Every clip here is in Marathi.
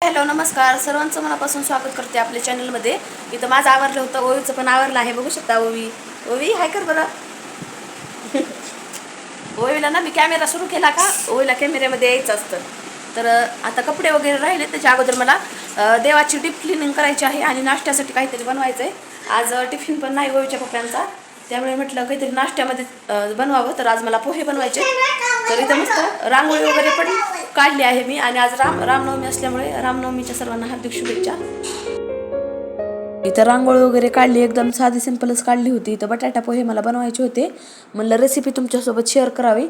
हॅलो नमस्कार सर्वांचं मनापासून स्वागत करते आपल्या चॅनलमध्ये. इथं माझं आवरलं होतं, ओवीचं पण आवरलं आहे. बघू शकता ओवी ओवी हाय कर बरं. ओवीला ना मी कॅमेरा सुरू केला का ओवीला कॅमेऱ्यामध्ये यायचं असतं. तर आता कपडे वगैरे राहिले, त्याच्या अगोदर मला देवाची डीप क्लिनिंग करायची आहे आणि नाश्त्यासाठी काहीतरी बनवायचं आहे. आज टिफिन पण नाही ओवीच्या पप्प्यांचा, त्यामुळे म्हटलं काहीतरी नाश्त्यामध्ये बनवावं. तर आज मला पोहे बनवायचे. तर इथं मस्त रांगोळी वगैरे पण काढली आहे मी. आणि आज रामनवमी असल्यामुळे रामनवमीच्या सर्वांना हार्दिक शुभेच्छा. इथं रांगोळी वगैरे काढली, एकदम साधी सिंपलच काढली होती. इथं बटाटा पोहे मला बनवायचे होते, म्हणलं रेसिपी तुमच्यासोबत शेअर करावी.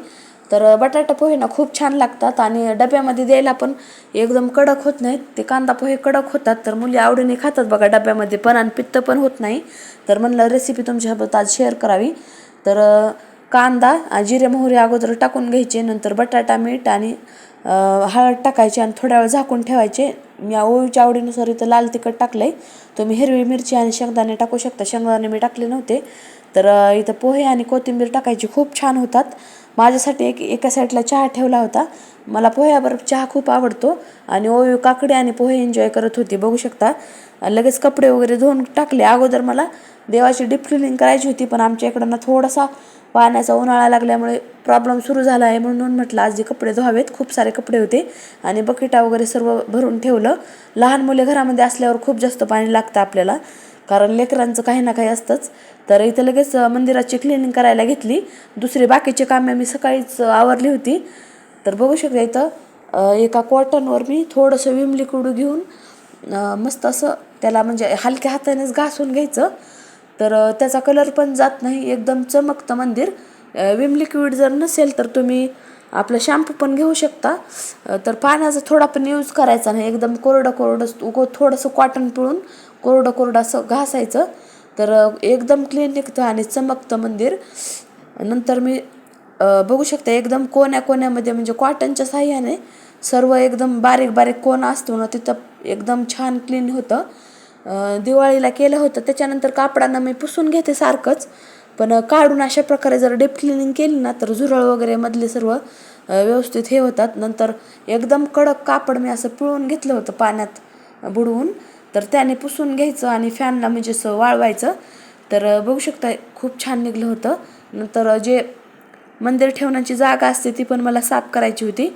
तर बटाटा पोहे ना खूप छान लागतात आणि डब्यामध्ये द्यायला पण एकदम कडक होत नाहीत. ते कांदा पोहे कडक होतात, तर मुली आवडीने खातात बघा डब्यामध्ये पण, आणि पित्त पण होत नाही. तर म्हणलं रेसिपी तुमच्यासोबत आज शेअर करावी. तर कांदा जिरे मोहरी अगोदर टाकून घ्यायचे, नंतर बटाटा मीठ आणि हळद टाकायची आणि थोड्या वेळ झाकून ठेवायचे. मी ओवीच्या आवडीनुसार इथं लाल तिखट टाकलं आहे. तुम्ही हिरवी मिरची आणि शेंगदाणे टाकू शकता, शेंगदाणे मी टाकले नव्हते. तर इथं पोहे आणि कोथिंबीर टाकायची, खूप छान होतात. माझ्यासाठी एका साईडला चहा ठेवला होता. मला पोह्याबरोबर चहा खूप आवडतो आणि ओवी काकडे आणि पोहे एन्जॉय करत होती. बघू शकता. लगेच कपडे वगैरे धुवून टाकले. अगोदर मला देवाची डीप क्लिनिंग करायची होती, पण आमच्या इकडं ना थोडासा पाण्याचा उन्हाळा लागल्यामुळे प्रॉब्लेम सुरू झाला आहे, म्हणून म्हटलं आज जे कपडे धुवावेत. खूप सारे कपडे होते आणि बकेटा वगैरे सर्व भरून ठेवलं. लहान मुले घरामध्ये असल्यावर खूप जास्त पाणी लागतं आपल्याला, कारण लेकरांचं काही ना काही असतंच. तर इथं लगेच मंदिराची क्लिनिंग करायला घेतली. दुसरी बाकीची कामे मी सकाळीच आवरली होती. तर बघू शकता इथं एका कॉटनवर मी थोडंसं विम लिक्विड घेऊन मस्त असं त्याला म्हणजे हलक्या हातानेच घासून घ्यायचं. तर त्याचा कलर पण जात नाही, एकदम चमकतं मंदिर. विम लिक्विड जर नसेल तर तुम्ही आपलं शॅम्पू पण घेऊ शकता. तर पाण्याचा थोडा पण यूज करायचा नाही, एकदम कोरडं थोडंसं कॉटन पिळून कोरडं असं घासायचं. तर एकदम क्लीन निघतं आणि चमकतं मंदिर. नंतर मी बघू शकता एकदम कोण्यामध्ये म्हणजे कॉटनच्या साह्याने सर्व एकदम बारीक बारीक कोण असतो ना तिथं एकदम छान क्लीन होतं. दिवाळीला केलं होतं, त्याच्यानंतर कापडानं मी पुसून घेते सारखंच. पण काढून अशा प्रकारे जर डीप क्लिनिंग केली ना तर झुरळ वगैरे मधले सर्व व्यवस्थित हे होतात. नंतर एकदम कडक कापड मी असं पिळून घेतलं होतं पाण्यात बुडवून, तर त्याने पुसून घ्यायचं आणि फॅनला म्हणजे असं वाळवायचं. तर बघू शकता खूप छान निघलं होतं. नंतर जे मंदिर ठेवण्याची जागा असते ती पण मला साफ करायची होती.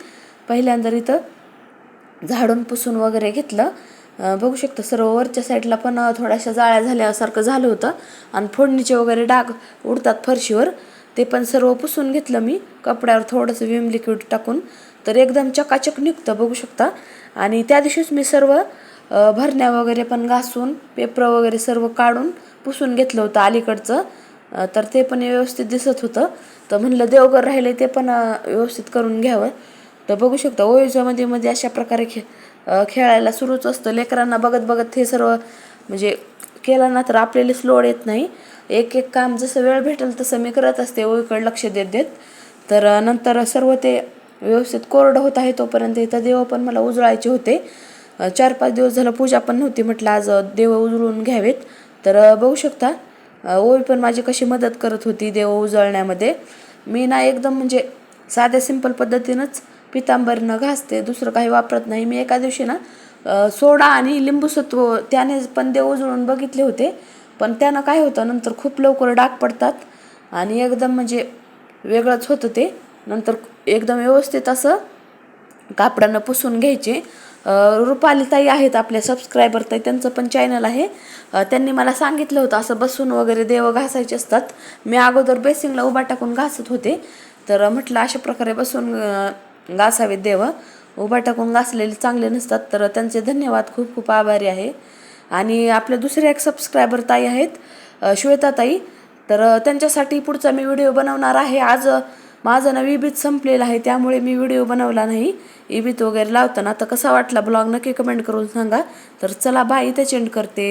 पहिल्यांदा इथं झाडून पुसून वगैरे घेतलं. बघू शकता सर्व वरच्या साईडला पण थोड्याशा जाळ्या झाल्यासारखं झालं होतं आणि फोडणीचे वगैरे डाग उडतात फरशीवर, ते पण सर्व पुसून घेतलं मी कपड्यावर थोडंसं विम लिक्विड टाकून. तर एकदम चकाचक निघतं बघू शकता. आणि त्या दिवशीच मी सर्व भरण्या वगैरे पण घासून पेपर वगैरे सर्व काढून पुसून घेतलं होतं अलीकडचं. तर ते पण व्यवस्थित दिसत होतं. तर म्हणलं देवघर राहिले ते पण व्यवस्थित करून घ्यावं. तर बघू शकता ओळीच्या मध्ये अशा प्रकारे खेळायला सुरूच असतं. लेकरांना बघत बघत हे सर्व म्हणजे केलं ना तर आपल्यालाच लोड येत नाही. एक एक काम जसं वेळ भेटेल तसं मी करत असते ओळीकडे लक्ष देत देत. तर नंतर सर्व ते व्यवस्थित कोरडं होत आहे तोपर्यंत इथं देव पण मला उजळायचे होते. 4-5 दिवस झालं पूजा पण नव्हती, म्हटलं आज देव उजळून घ्यावेत. तर बघू शकता ओवी पण माझी कशी मदत करत होती देव उजळण्यामध्ये. मी ना एकदम म्हणजे साध्या सिंपल पद्धतीनंच पितांबरीनं घासते, दुसरं काही वापरत नाही. मी एका दिवशी ना सोडा आणि लिंबूसत्व त्याने पण देव उजळून बघितले होते, पण त्यानं काय होतं नंतर खूप लवकर डाग पडतात आणि एकदम म्हणजे वेगळंच होतं ते. नंतर एकदम व्यवस्थित असं कापडानं पुसून घ्यायचे. रुपाली ताई आहेत आपल्या सबस्क्रायबर ताई, त्यांचं पण चॅनल आहे. त्यांनी मला सांगितलं होतं असं बसून वगैरे देव घासायचे असतात. मी अगोदर बेसिंगला उभा टाकून घासत होते, तर म्हटलं अशा प्रकारे बसून घासावेत देव, उभा टाकून घासलेले चांगले नसतात. तर त्यांचे धन्यवाद, खूप खूप आभारी आहे. आणि आपल्या दुसऱ्या एक सबस्क्रायबर ताई आहेत श्वेता ताई, तर त्यांच्यासाठी पुढचा मी व्हिडिओ बनवणार आहे. आज माझं ना ईबीत संपलेलं आहे, त्यामुळे मी व्हिडिओ बनवला नाही. ईबीत वगैरे लावताना तर कसा वाटला ब्लॉग नक्की कमेंट करून सांगा. तर चला बाय, इथे एंड करते.